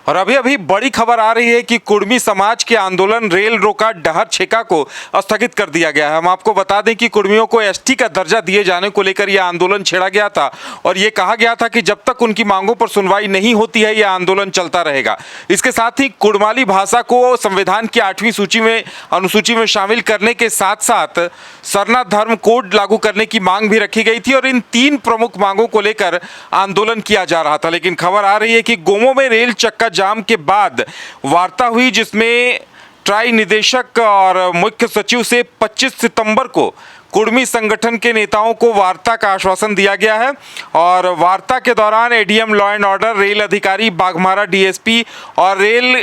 और अभी अभी बड़ी खबर आ रही है कि कुर्मी समाज के आंदोलन रेल रोका डहर छेका को स्थगित कर दिया गया है। हम आपको बता दें कि कुर्मियों को एसटी का दर्जा दिए जाने को लेकर यह आंदोलन छेड़ा गया था और ये कहा गया था कि जब तक उनकी मांगों पर सुनवाई नहीं होती है यह आंदोलन चलता रहेगा। इसके साथ ही कुड़माली भाषा को संविधान की 8वीं सूची में अनुसूची में शामिल करने के साथ साथ सरना धर्म कोड लागू करने की मांग भी रखी गई थी और इन 3 प्रमुख मांगों को लेकर आंदोलन किया जा रहा था। लेकिन खबर आ रही है कि गोमो में रेल चक्का जाम के बाद वार्ता हुई जिसमें ट्राई निदेशक और मुख्य सचिव से 25 सितंबर को कुर्मी संगठन के नेताओं को वार्ता का आश्वासन दिया गया है और वार्ता के दौरान ADM law and order, rail अधिकारी, बाघमारा डीएसपी और रेल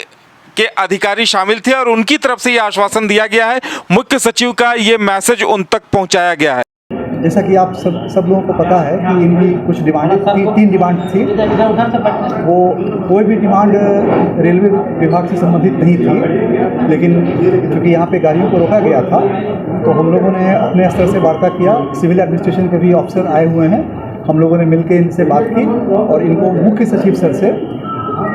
के अधिकारी शामिल थे और उनकी तरफ से यह आश्वासन दिया गया है। मुख्य सचिव का ये मैसेज उन तक पहुंचाया गया है। जैसा कि आप सब लोगों को पता है कि इनकी कुछ डिमांड थी, 3 डिमांड थी। वो कोई भी डिमांड रेलवे विभाग से संबंधित नहीं थी, लेकिन क्योंकि यहाँ पे गाड़ियों को रोका गया था तो हम लोगों ने अपने स्तर से वार्ता किया। सिविल एडमिनिस्ट्रेशन के भी अफसर आए हुए हैं, हम लोगों ने मिलकर इनसे बात की और इनको मुख्य सचिव सर से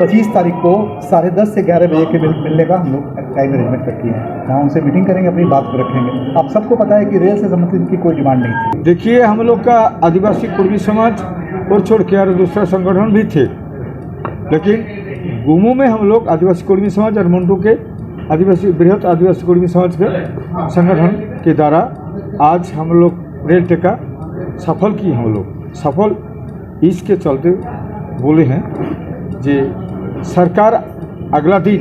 25 तारीख को 10:30 से 11 बजे के मिलने का हम लोग टाइम अरेंजमेंट करती हैं। वहाँ उनसे मीटिंग करेंगे, अपनी बात को रखेंगे। आप सबको पता है कि रेल से संबंधित इनकी कोई डिमांड नहीं थी। देखिए, हम लोग का आदिवासी कुर्मी समाज और छोड़ के और दूसरा संगठन भी थे, लेकिन गोमो में हम लोग आदिवासी कुर्मी समाज और मुंडू के आदिवासी बृहद आदिवासी कुर्मी समाज के संगठन के द्वारा आज हम लोग रेल टेका सफल किए। हम लोग सफल इसके चलते बोले हैं जे सरकार अगला दिन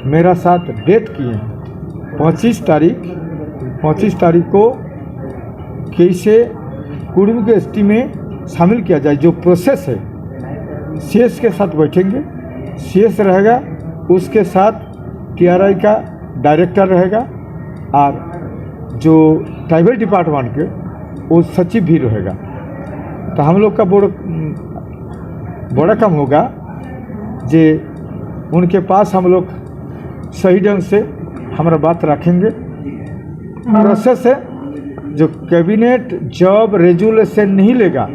मेरा साथ डेट किए 25 तारीख को कैसे कुर्मी के एसटी में शामिल किया जाए। जो प्रोसेस है सीएस के साथ बैठेंगे, सीएस रहेगा, उसके साथ टीआरआई का डायरेक्टर रहेगा और जो ट्राइबल डिपार्टमेंट के वो सचिव भी रहेगा। तो हम लोग का बड़ा काम होगा जे उनके पास हम लोग सही ढंग से हमारा बात रखेंगे। प्रोसेस है जो कैबिनेट जब रेजुलेशन नहीं लेगा,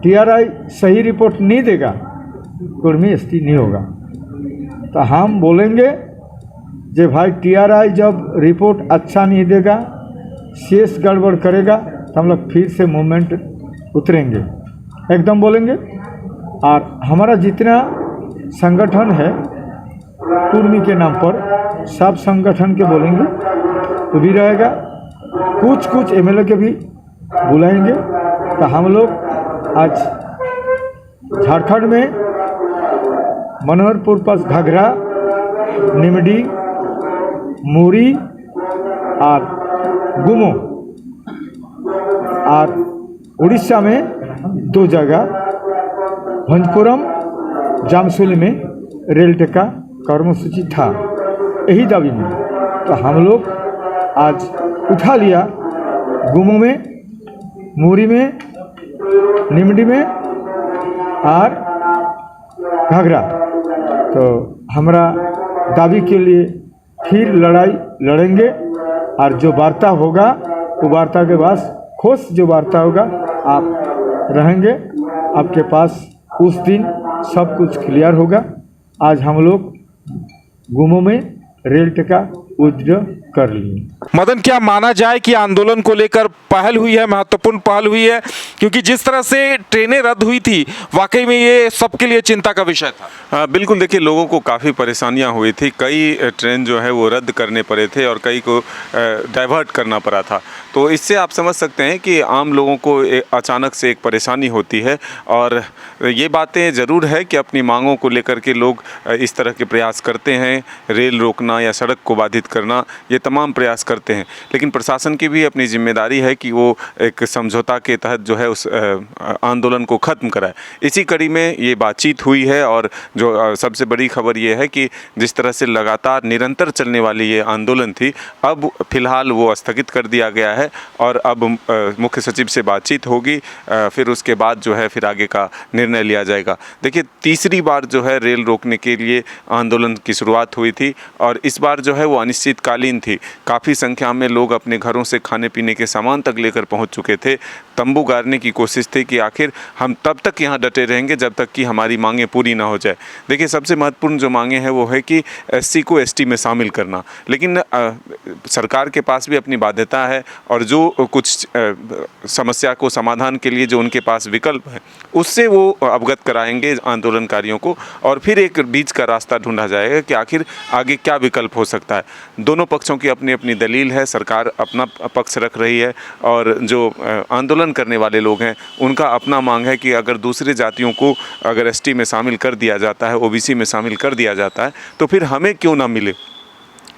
टीआरआई सही रिपोर्ट नहीं देगा, कुर्मी एसटी नहीं होगा। तो हम बोलेंगे जे भाई टीआरआई जब रिपोर्ट अच्छा नहीं देगा, सीएस गड़बड़ करेगा तो हम लोग फिर से मूवमेंट उतरेंगे, एकदम बोलेंगे। और हमारा जितना संगठन है कुर्मी के नाम पर सब संगठन के बोलेंगे तो भी रहेगा। कुछ एमएलए के भी बुलाएंगे। तो हम लोग आज झारखंड में मनोहरपुर पास घाघरा, निमडी, मुरी और गोमो और उड़ीसा में 2 जगह भंजपुरम, जामसुल में रेल टेका कर्मसूची था, यही दावी में। तो हम लोग आज उठा लिया गोमो में, मुरी में, निमडी में और घाघरा। तो हमारा दावी के लिए फिर लड़ाई लड़ेंगे और जो वार्ता होगा वो वार्ता के बाद खोज जो वार्ता होगा आप रहेंगे, आपके पास उस दिन सब कुछ क्लियर होगा। आज हम लोग गोमो में रेल टेका विड्रॉ कर लिए। मदन, क्या माना जाए कि आंदोलन को लेकर पहल हुई है, महत्वपूर्ण पहल हुई है? क्योंकि जिस तरह से ट्रेनें रद्द हुई थी वाकई में ये सबके लिए चिंता का विषय था। बिल्कुल, देखिए लोगों को काफ़ी परेशानियां हुई थी। कई ट्रेन जो है वो रद्द करने पड़े थे और कई को डाइवर्ट करना पड़ा था। तो इससे आप समझ सकते हैं कि आम लोगों को अचानक से एक परेशानी होती है और ये बातें ज़रूर है कि अपनी मांगों को लेकर के लोग इस तरह के प्रयास करते हैं, रेल रोकना या सड़क को बाधित करना, ये तमाम प्रयास करते हैं। लेकिन प्रशासन की भी अपनी जिम्मेदारी है कि वो एक समझौता के तहत जो है उस आंदोलन को ख़त्म कराए। इसी कड़ी में ये बातचीत हुई है और जो सबसे बड़ी खबर ये है कि जिस तरह से लगातार निरंतर चलने वाली ये आंदोलन थी, अब फिलहाल वो स्थगित कर दिया गया है और अब मुख्य सचिव से बातचीत होगी, फिर उसके बाद जो है फिर आगे का निर्णय लिया जाएगा। देखिए, तीसरी बार जो है रेल रोकने के लिए आंदोलन की शुरुआत हुई थी और इस बार जो है वो अनिश्चितकालीन थी। काफ़ी संख्या में लोग अपने घरों से खाने पीने के सामान तक लेकर पहुंच चुके थे। तंबू गाड़ने की कोशिश थी कि आखिर हम तब तक यहाँ डटे रहेंगे जब तक कि हमारी मांगें पूरी ना हो जाए। देखिए, सबसे महत्वपूर्ण जो मांगे हैं वो है कि एससी को एसटी में शामिल करना, लेकिन सरकार के पास भी अपनी बाध्यता है और जो कुछ समस्या को समाधान के लिए जो उनके पास विकल्प है उससे वो अवगत कराएंगे आंदोलनकारियों को, और फिर एक बीच का रास्ता ढूंढा जाएगा कि आखिर आगे क्या विकल्प हो सकता है। दोनों पक्षों की अपनी अपनी दलील है, सरकार अपना पक्ष रख रही है और जो आंदोलन करने वाले लोग हैं उनका अपना मांग है कि अगर दूसरे जातियों को अगर एसटी में शामिल कर दिया जाता है, ओबीसी में शामिल कर दिया जाता है, तो फिर हमें क्यों ना मिले।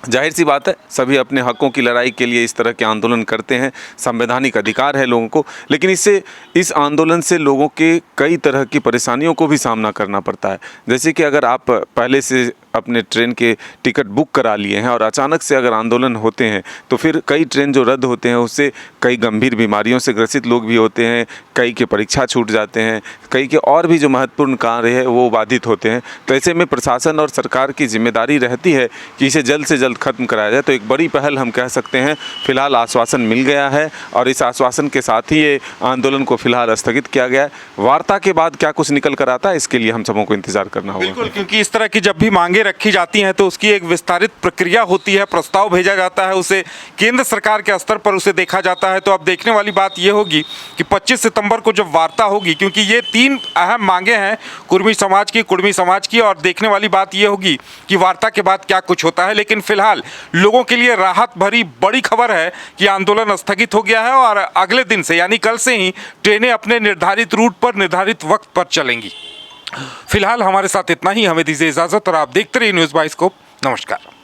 जाहिर सी बात है, सभी अपने हकों की लड़ाई के लिए इस तरह के आंदोलन करते हैं, संवैधानिक अधिकार है लोगों को, लेकिन इस आंदोलन से लोगों के कई तरह की परेशानियों को भी सामना करना पड़ता है। जैसे कि अगर आप पहले से अपने ट्रेन के टिकट बुक करा लिए हैं और अचानक से अगर आंदोलन होते हैं तो फिर कई ट्रेन जो रद्द होते हैं उससे कई गंभीर बीमारियों से ग्रसित लोग भी होते हैं, कई के परीक्षा छूट जाते हैं, कई के और भी जो महत्वपूर्ण कार्य है वो बाधित होते हैं। तो ऐसे में प्रशासन और सरकार की जिम्मेदारी रहती है कि इसे जल्द से जल्द खत्म कराया जाए। तो एक बड़ी पहल हम कह सकते हैं, फिलहाल आश्वासन मिल गया है और इस आश्वासन के साथ ही ये आंदोलन को फिलहाल स्थगित किया गया है। वार्ता के बाद क्या कुछ निकल कर आता है इसके लिए हम सबों को इंतजार करना होगा। बिल्कुल, क्योंकि इस तरह की जब भी मांगे रखी जाती हैं तो उसकी एक विस्तारित प्रक्रिया होती है, प्रस्ताव भेजा जाता है, उसे केंद्र सरकार के स्तर पर उसे देखा जाता है। तो अब देखने वाली बात यह होगी कि 25 सितंबर को जब वार्ता होगी, क्योंकि ये 3 अहम मांगे हैं कुर्मी समाज की, और देखने वाली बात यह होगी कि वार्ता के बाद क्या कुछ होता है। लेकिन फिलहाल लोगों के लिए राहत भरी बड़ी खबर है कि आंदोलन स्थगित हो गया है और अगले दिन से यानी कल से ही ट्रेनें अपने निर्धारित रूट पर निर्धारित वक्त पर चलेंगी। फिलहाल हमारे साथ इतना ही, हमें दीजिए इजाजत और आप देखते रहिए न्यूज़ बाइस्कोप। नमस्कार।